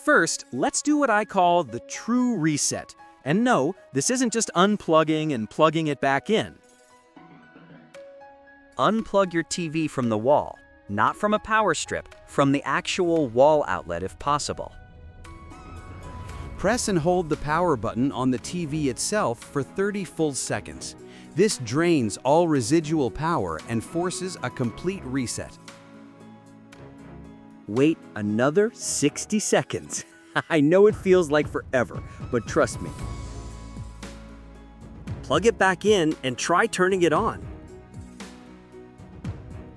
First, let's do what I call the true reset. And no, this isn't just unplugging and plugging it back in. Unplug your TV from the wall, not from a power strip, from the actual wall outlet if possible. Press and hold the power button on the TV itself for 30 full seconds. This drains all residual power and forces a complete reset. Wait another 60 seconds. I know it feels like forever, but trust me. Plug it back in and try turning it on.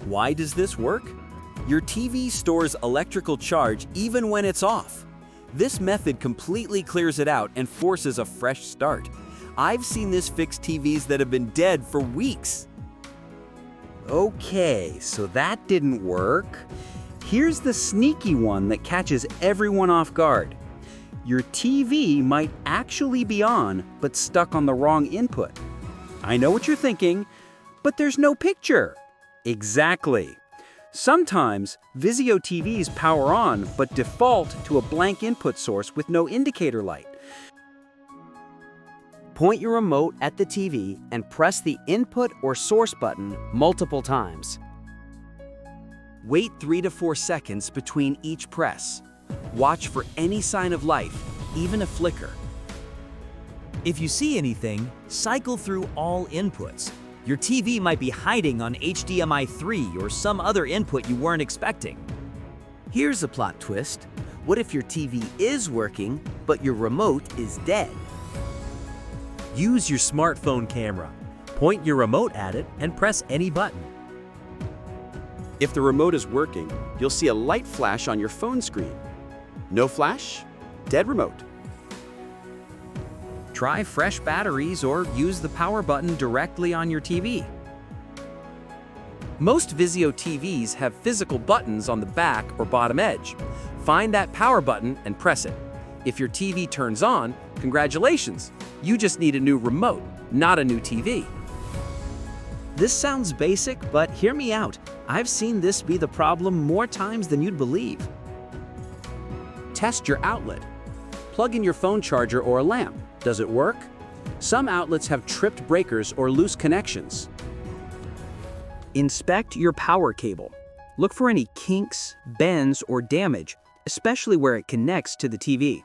Why does this work? Your TV stores electrical charge even when it's off. This method completely clears it out and forces a fresh start. I've seen this fix TVs that have been dead for weeks. Okay, so that didn't work. Here's the sneaky one that catches everyone off guard. Your TV might actually be on, but stuck on the wrong input. I know what you're thinking, but there's no picture. Exactly. Sometimes Vizio TVs power on, but default to a blank input source with no indicator light. Point your remote at the TV and press the input or source button multiple times. Wait 3 to 4 seconds between each press. Watch for any sign of life, even a flicker. If you see anything, cycle through all inputs. Your TV might be hiding on HDMI 3 or some other input you weren't expecting. Here's a plot twist. What if your TV is working, but your remote is dead? Use your smartphone camera. Point your remote at it and press any button. If the remote is working, you'll see a light flash on your phone screen. No flash? Dead remote. Try fresh batteries or use the power button directly on your TV. Most Vizio TVs have physical buttons on the back or bottom edge. Find that power button and press it. If your TV turns on, congratulations! You just need a new remote, not a new TV. This sounds basic, but hear me out. I've seen this be the problem more times than you'd believe. Test your outlet. Plug in your phone charger or a lamp. Does it work? Some outlets have tripped breakers or loose connections. Inspect your power cable. Look for any kinks, bends, or damage, especially where it connects to the TV.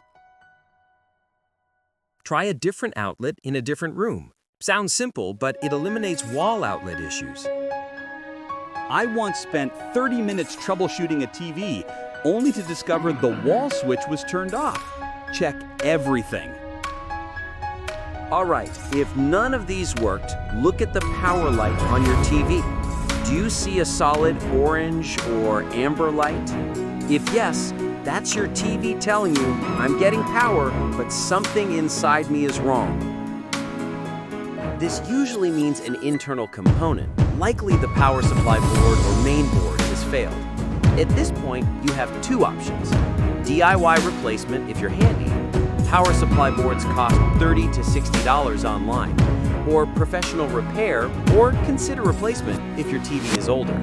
Try a different outlet in a different room. Sounds simple, but it eliminates wall outlet issues. I once spent 30 minutes troubleshooting a TV, only to discover the wall switch was turned off. Check everything. All right, if none of these worked, look at the power light on your TV. Do you see a solid orange or amber light? If yes, that's your TV telling you, I'm getting power, but something inside me is wrong. This usually means an internal component, likely the power supply board or main board has failed. At this point, you have two options. DIY replacement if you're handy. Power supply boards cost $30 to $60 online. Or professional repair, or consider replacement if your TV is older.